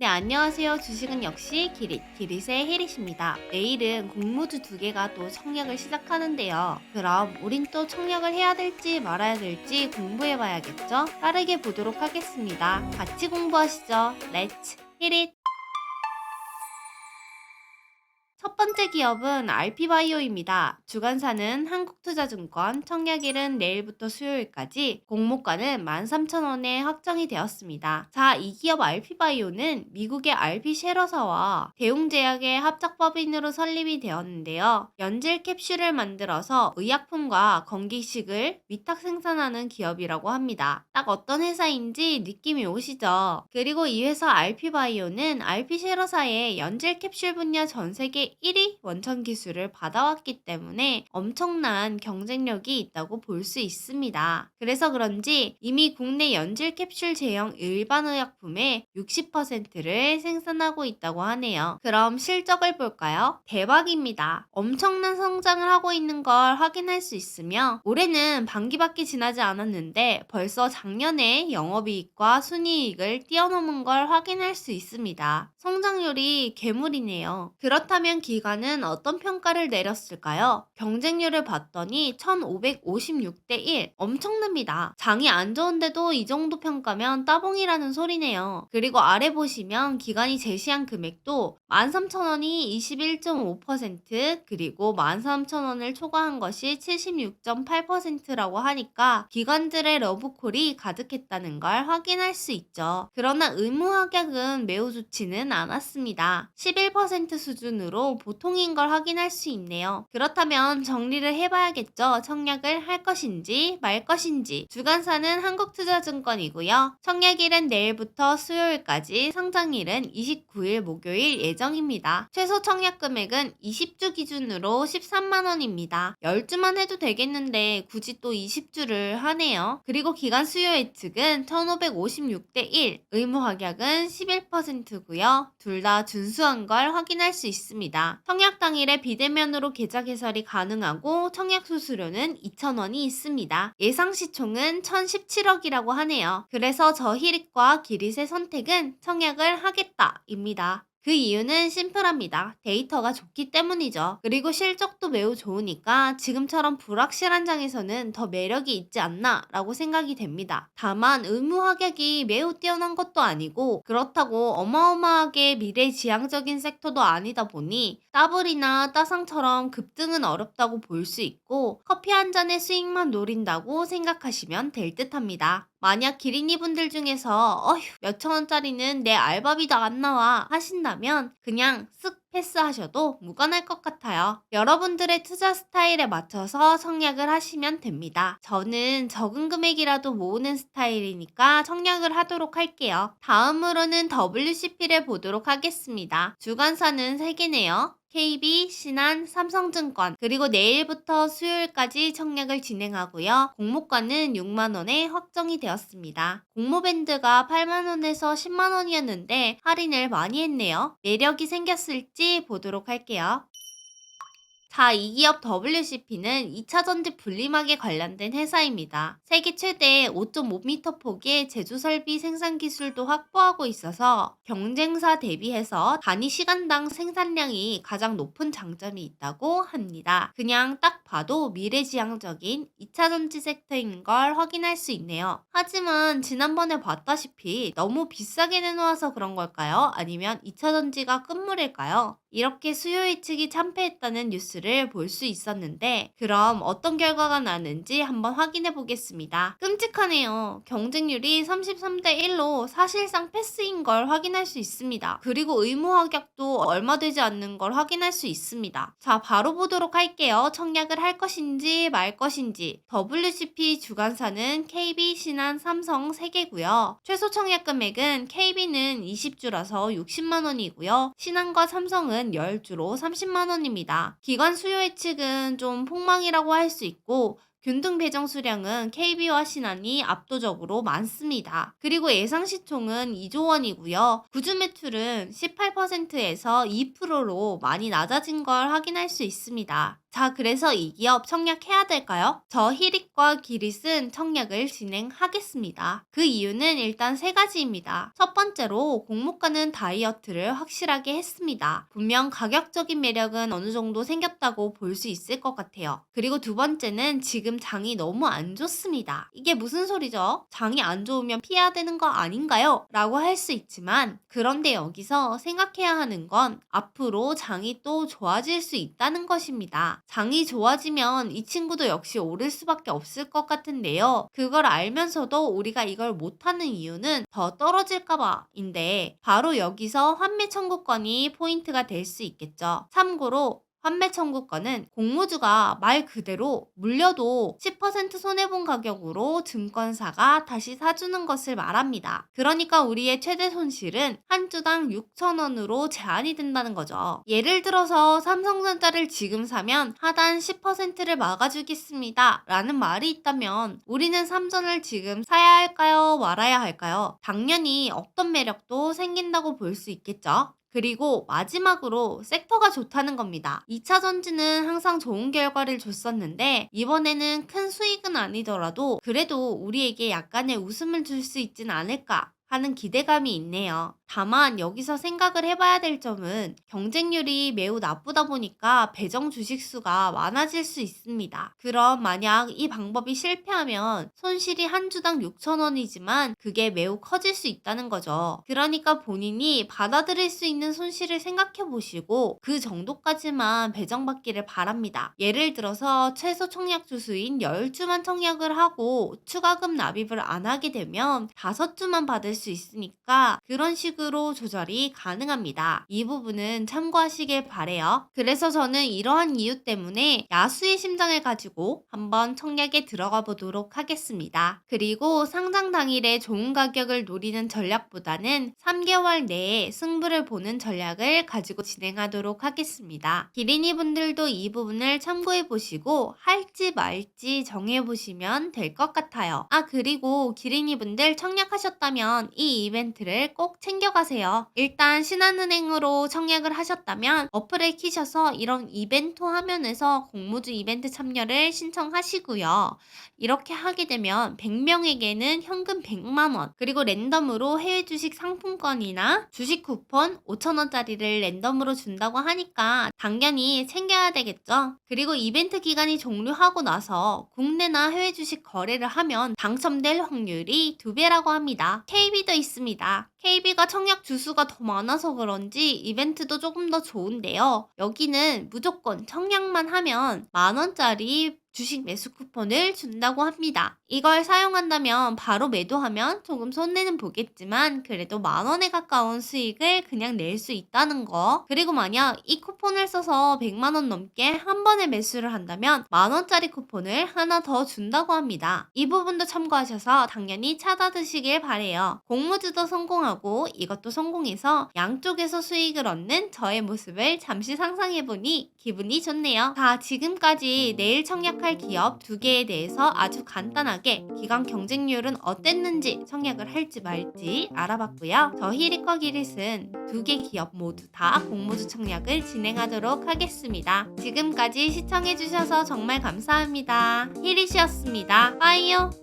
네, 안녕하세요. 주식은 역시 기릿의 혜릿입니다. 내일은 공모주 두 개가 또 청약을 시작하는데요. 그럼 우린 또 청약을 해야 될지 말아야 될지 공부해봐야겠죠? 빠르게 보도록 하겠습니다. 같이 공부하시죠. 렛츠 혜릿! 첫 번째 기업은 RP바이오입니다. 주간사는 한국투자증권, 청약일은 내일부터 수요일까지, 공모가는 13,000원에 확정이 되었습니다. 자, 이 기업 RP바이오는 미국의 RP쉐러사와 대웅제약의 합작법인으로 설립이 되었는데요. 연질 캡슐을 만들어서 의약품과 건기식을 위탁 생산하는 기업이라고 합니다. 딱 어떤 회사인지 느낌이 오시죠? 그리고 이 회사 RP바이오는 RP쉐러사의 연질 캡슐 분야 전 세계 1위 원천 기술을 받아왔기 때문에 엄청난 경쟁력이 있다고 볼 수 있습니다. 그래서 그런지 이미 국내 연질 캡슐 제형 일반 의약품의 60%를 생산하고 있다고 하네요. 그럼 실적을 볼까요? 대박입니다. 엄청난 성장을 하고 있는 걸 확인할 수 있으며 올해는 반기밖에 지나지 않았는데 벌써 작년에 영업이익과 순이익을 뛰어넘은 걸 확인할 수 있습니다. 성장률이 괴물이네요. 그렇다면 기관은 어떤 평가를 내렸을까요? 경쟁률을 봤더니 1556대 1. 엄청납니다. 장이 안 좋은데도 이 정도 평가면 따봉이라는 소리네요. 그리고 아래 보시면 기관이 제시한 금액도 13,000원이 21.5%, 그리고 13,000원을 초과한 것이 76.8%라고 하니까 기관들의 러브콜이 가득했다는 걸 확인할 수 있죠. 그러나 의무 합격은 매우 좋지는 않았습니다. 11% 수준으로 보통인 걸 확인할 수 있네요. 그렇다면 정리를 해봐야겠죠. 청약을 할 것인지 말 것인지. 주간사는 한국투자증권이고요. 청약일은 내일부터 수요일까지, 상장일은 29일 목요일 예정입니다. 최소 청약 금액은 20주 기준으로 13만원입니다. 10주만 해도 되겠는데 굳이 또 20주를 하네요. 그리고 기간 수요 예측은 1556대 1, 의무 확약은 11%고요. 둘 다 준수한 걸 확인할 수 있습니다. 청약 당일에 비대면으로 계좌 개설이 가능하고 청약 수수료는 2,000원이 있습니다. 예상 시총은 1,017억이라고 하네요. 그래서 저 히릿과 기릿의 선택은 청약을 하겠다입니다. 그 이유는 심플합니다. 데이터가 좋기 때문이죠. 그리고 실적도 매우 좋으니까 지금처럼 불확실한 장에서는 더 매력이 있지 않나 라고 생각이 됩니다. 다만 의무 합격이 매우 뛰어난 것도 아니고 그렇다고 어마어마하게 미래지향적인 섹터도 아니다 보니 따블이나 따상처럼 급등은 어렵다고 볼 수 있고 커피 한 잔의 수익만 노린다고 생각하시면 될 듯합니다. 만약 기린이분들 중에서 어휴 몇천 원짜리는 내 알바비도 안 나와 하신다면 그냥 쓱 패스하셔도 무관할 것 같아요. 여러분들의 투자 스타일에 맞춰서 청약을 하시면 됩니다. 저는 적은 금액이라도 모으는 스타일이니까 청약을 하도록 할게요. 다음으로는 WCP를 보도록 하겠습니다. 주간사는 3개네요. KB, 신한, 삼성증권, 그리고 내일부터 수요일까지 청약을 진행하고요. 공모가는 6만원에 확정이 되었습니다. 공모밴드가 8만원에서 10만원이었는데 할인을 많이 했네요. 매력이 생겼을지 보도록 할게요. 자, 이 기업 WCP는 2차 전지 분리막에 관련된 회사입니다. 세계 최대 5.5m 폭의 제조 설비 생산 기술도 확보하고 있어서 경쟁사 대비해서 단위 시간당 생산량이 가장 높은 장점이 있다고 합니다. 그냥 딱 봐도 미래지향적인 2차 전지 섹터인 걸 확인할 수 있네요. 하지만 지난번에 봤다시피 너무 비싸게 내놓아서 그런 걸까요? 아니면 2차 전지가 끝물일까요? 이렇게 수요 예측이 참패했다는 뉴스를 볼 수 있었는데 그럼 어떤 결과가 나는지 한번 확인해 보겠습니다. 끔찍하네요. 경쟁률이 33대 1로 사실상 패스인 걸 확인할 수 있습니다. 그리고 의무 합격도 얼마 되지 않는 걸 확인할 수 있습니다. 자, 바로 보도록 할게요. 청약을 할 것인지 말 것인지. WCP 주간사는 KB, 신한, 삼성 3개고요. 최소 청약 금액은 KB는 20주라서 60만원이고요. 신한과 삼성은 10주로 30만원입니다. 기관 수요 예측은 좀 폭망이라고 할 수 있고 균등 배정 수량은 KB와 신한이 압도적으로 많습니다. 그리고 예상 시총은 2조 원이고요. 구주 매출은 18%에서 2%로 많이 낮아진 걸 확인할 수 있습니다. 자, 그래서 이 기업 청약해야 될까요? 저 히릿과 기릿은 청약을 진행하겠습니다. 그 이유는 일단 세 가지입니다. 첫 번째로 공모가는 다이어트를 확실하게 했습니다. 분명 가격적인 매력은 어느 정도 생겼다고 볼 수 있을 것 같아요. 그리고 두 번째는 지금 장이 너무 안 좋습니다. 이게 무슨 소리죠? 장이 안 좋으면 피해야 되는 거 아닌가요? 라고 할 수 있지만, 그런데 여기서 생각해야 하는 건 앞으로 장이 또 좋아질 수 있다는 것입니다. 장이 좋아지면 이 친구도 역시 오를 수밖에 없을 것 같은데요. 그걸 알면서도 우리가 이걸 못하는 이유는 더 떨어질까봐인데, 바로 여기서 환매 청구권이 포인트가 될 수 있겠죠. 참고로 환매 청구권은 공모주가 말 그대로 물려도 10% 손해본 가격으로 증권사가 다시 사주는 것을 말합니다. 그러니까 우리의 최대 손실은 한 주당 6,000원으로 제한이 된다는 거죠. 예를 들어서 삼성전자를 지금 사면 하단 10%를 막아주겠습니다 라는 말이 있다면, 우리는 삼전을 지금 사야 할까요? 말아야 할까요? 당연히 없던 매력도 생긴다고 볼 수 있겠죠. 그리고 마지막으로 섹터가 좋다는 겁니다. 2차 전지는 항상 좋은 결과를 줬었는데, 이번에는 큰 수익은 아니더라도 그래도 우리에게 약간의 웃음을 줄 수 있진 않을까 하는 기대감이 있네요. 다만 여기서 생각을 해봐야 될 점은 경쟁률이 매우 나쁘다 보니까 배정 주식수가 많아질 수 있습니다. 그럼 만약 이 방법이 실패하면 손실이 한 주당 6,000원이지만 그게 매우 커질 수 있다는 거죠. 그러니까 본인이 받아들일 수 있는 손실을 생각해 보시고 그 정도까지만 배정받기를 바랍니다. 예를 들어서 최소 청약 주수인 10주만 청약을 하고 추가금 납입을 안 하게 되면 5주만 받을 수 있으니까 그런 식으로 조절이 가능합니다. 이 부분은 참고하시길 바래요. 그래서 저는 이러한 이유 때문에 야수의 심장을 가지고 한번 청약에 들어가 보도록 하겠습니다. 그리고 상장 당일에 좋은 가격을 노리는 전략보다는 3개월 내에 승부를 보는 전략을 가지고 진행하도록 하겠습니다. 기린이 분들도 이 부분을 참고해 보시고 할지 말지 정해 보시면 될 것 같아요. 그리고 기린이 분들 청약하셨다면 이 이벤트를 꼭 챙겨가세요. 일단 신한은행으로 청약을 하셨다면 어플을 키셔서 이런 이벤트 화면에서 공모주 이벤트 참여를 신청하시고요. 이렇게 하게 되면 100명에게는 현금 100만원, 그리고 랜덤으로 해외 주식 상품권이나 주식 쿠폰 5,000원짜리를 랜덤으로 준다고 하니까 당연히 챙겨야 되겠죠. 그리고 이벤트 기간이 종료하고 나서 국내나 해외 주식 거래를 하면 당첨될 확률이 2배라고 합니다. KB도 있습니다. KB가 청약 주수가 더 많아서 그런지 이벤트도 조금 더 좋은데요. 여기는 무조건 청약만 하면 10,000원짜리 주식 매수 쿠폰을 준다고 합니다. 이걸 사용한다면 바로 매도하면 조금 손해는 보겠지만 그래도 10,000원에 가까운 수익을 그냥 낼 수 있다는 거. 그리고 만약 이 쿠폰을 써서 100만원 넘게 한 번에 매수를 한다면 10,000원짜리 쿠폰을 하나 더 준다고 합니다. 이 부분도 참고하셔서 당연히 찾아드시길 바래요. 공모주도 성공하고 이것도 성공해서 양쪽에서 수익을 얻는 저의 모습을 잠시 상상해보니 기분이 좋네요. 자, 지금까지 내일 청약할 기업 2개에 대해서 아주 간단하게 기관 경쟁률은 어땠는지 청약을 할지 말지 알아봤고요. 저 히릿과 기릿은 2개 기업 모두 다 공모주 청약을 진행하도록 하겠습니다. 지금까지 시청해주셔서 정말 감사합니다. 히릿이었습니다. 빠이요.